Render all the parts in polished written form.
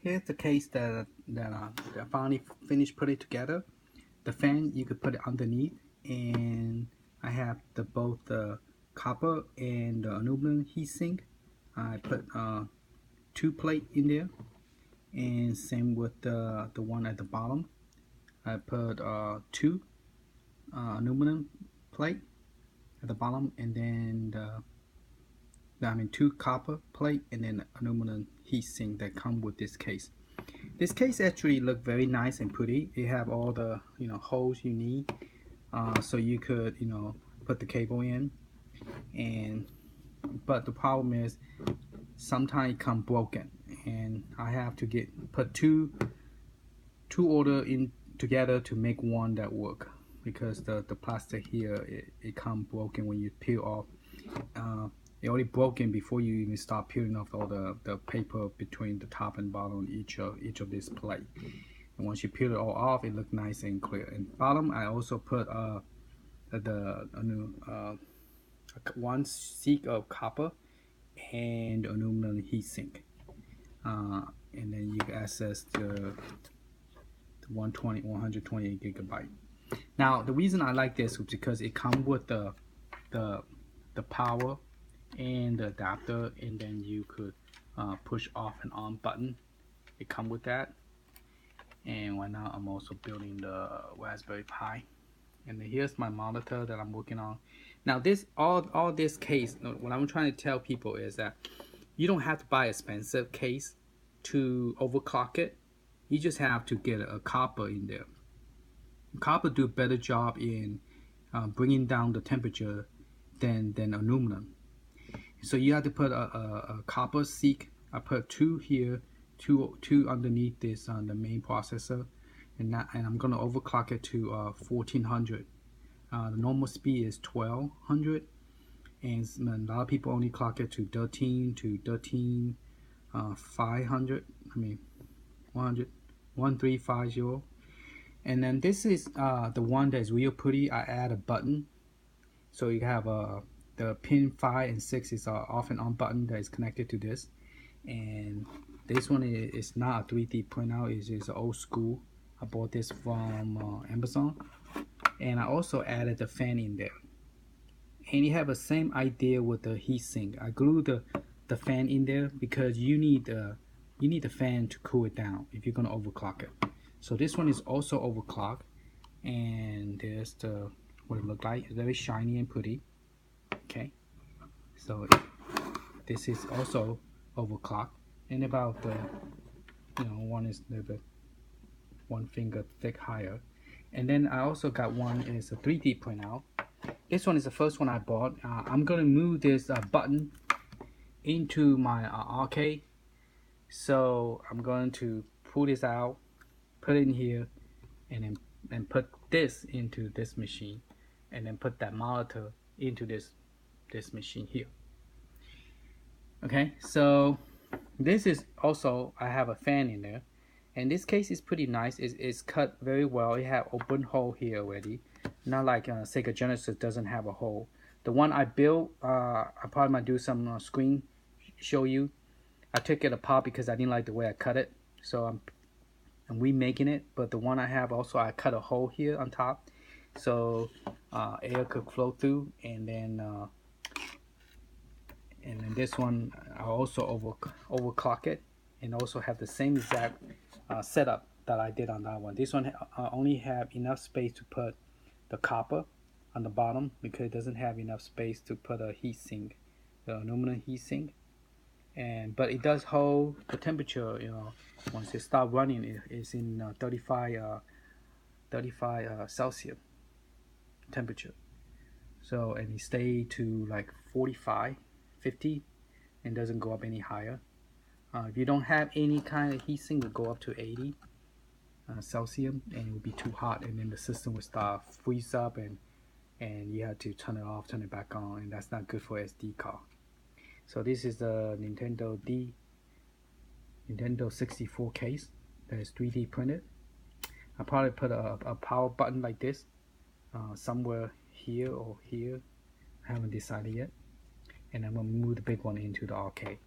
here's the case that I finally finished putting together. The fan, you could put it underneath, and I have both the copper and the aluminum heatsink. I put 2 plates in there, and same with the one at the bottom. I put 2 aluminum plate at the bottom, and then 2 copper plate, and then aluminum heatsink that come with this case. This case actually look very nice and pretty. It have all the holes you need, so you could put the cable in. But the problem is sometimes it come broken, and I have to put two order in together to make one that work, because the plastic here it come broken when you peel off. It already broken before you even start peeling off all the paper between the top and bottom each of this plate. And once you peel it all off, it look nice and clear. And bottom, I also put one sheet of copper and aluminum heatsink, and then you can access the 128 gigabyte. Now the reason I like this is because it comes with the power and the adapter, and then you could push off and on button. It comes with that. And right now I'm also building the Raspberry Pi, and then here's my monitor that I'm working on. Now this all this case, what I'm trying to tell people is that you don't have to buy an expensive case to overclock it. You just have to get a copper in there. Copper do a better job in bringing down the temperature than aluminum. So you have to put a copper seek. I put 2 here, two underneath this the main processor, and I'm gonna overclock it to 1400. The normal speed is 1200, and a lot of people only clock it to 13 500. 1350. And then this is the one that's real pretty. I add a button, so you have the pin 5 and 6 is off and on button that is connected to this. And this one is not a 3D printout, it's Old Skool. I bought this from Amazon, and I also added the fan in there. And you have the same idea with the heatsink. I glued the fan in there because you need the fan to cool it down if you're gonna overclock it. So this one is also overclocked, and there's what it look like. It's very shiny and pretty. Okay, so this is also overclocked, and about one is a little bit 1 finger thick higher. And then I also got one is a 3D printout. This one is the first one I bought. I'm gonna move this button into my arcade, so I'm going to pull this out, put it in here, and then put this into this machine, and then put that monitor into this machine here. Okay, so this is also, I have a fan in there, and this case is pretty nice. It's cut very well. It have open hole here already, not like Sega Genesis doesn't have a hole. The one I built, I probably might do some screen show you. I took it apart because I didn't like the way I cut it, so I'm remaking it. But the one I have also, I cut a hole here on top, so air could flow through. And then this one I also overclock it, and also have the same exact setup that I did on that one. This one only have enough space to put the copper on the bottom because it doesn't have enough space to put a heatsink, the aluminum heatsink. But it does hold the temperature. Once it start running, it's in 35 Celsius temperature. So, and it stay to like 45, 50, and doesn't go up any higher. If you don't have any kind of heatsink, it will go up to 80 Celsius, and it will be too hot, and then the system will start freeze up, and you have to turn it off, turn it back on, and that's not good for SD card. So this is the Nintendo 64 case that is 3D printed. I probably put a power button like this somewhere here or here. I haven't decided yet. And I'm gonna move the big one into the arcade.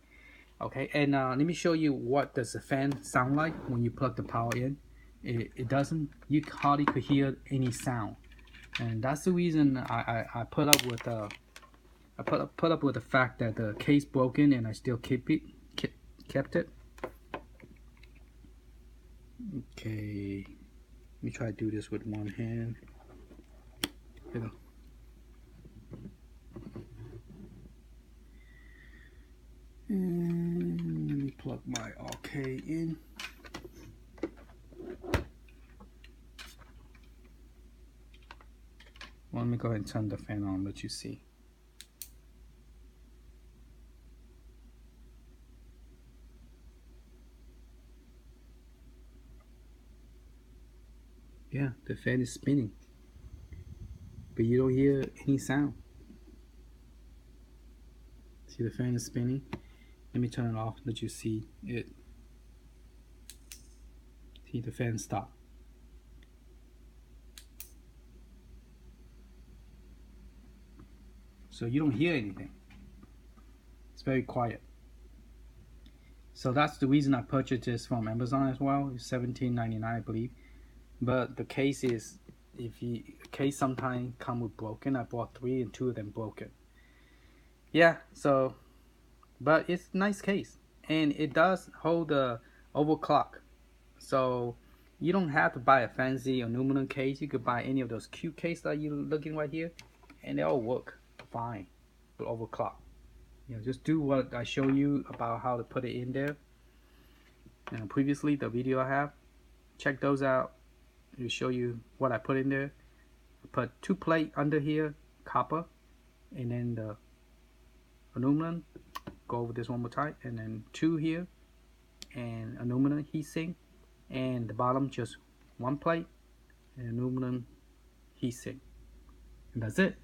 Okay, and let me show you what does the fan sound like when you plug the power in. It doesn't, you hardly could hear any sound, and that's the reason I put up with put up with the fact that the case broken, and I still kept it. Okay, let me try to do this with one hand. Here we go. And let me plug my RK in. Well, let me go ahead and turn the fan on, let you see. Yeah, the fan is spinning, but you don't hear any sound. See, the fan is spinning. Let me turn it off, let you see it. See, the fan stop. So you don't hear anything. It's very quiet. So that's the reason I purchased this from Amazon as well. It's $17.99, I believe. But the case is, case sometimes come with broken. I bought 3 and 2 of them broken. Yeah, so, but it's a nice case, and it does hold the overclock. So you don't have to buy a fancy aluminum case. You could buy any of those cute cases that you're looking right here, and they all work fine with overclock. You know, just do what I show you about how to put it in there. And previously, the video I have, check those out. It'll show you what I put in there. I put 2 plates under here, copper, and then the aluminum. Go over this one more time, and then 2 here, and aluminum heatsink, and the bottom just 1 plate, and aluminum heatsink, and that's it.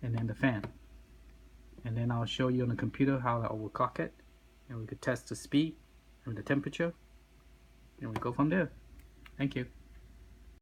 And then the fan, and then I'll show you on the computer how to overclock it, and we could test the speed and the temperature, and we go from there. Thank you.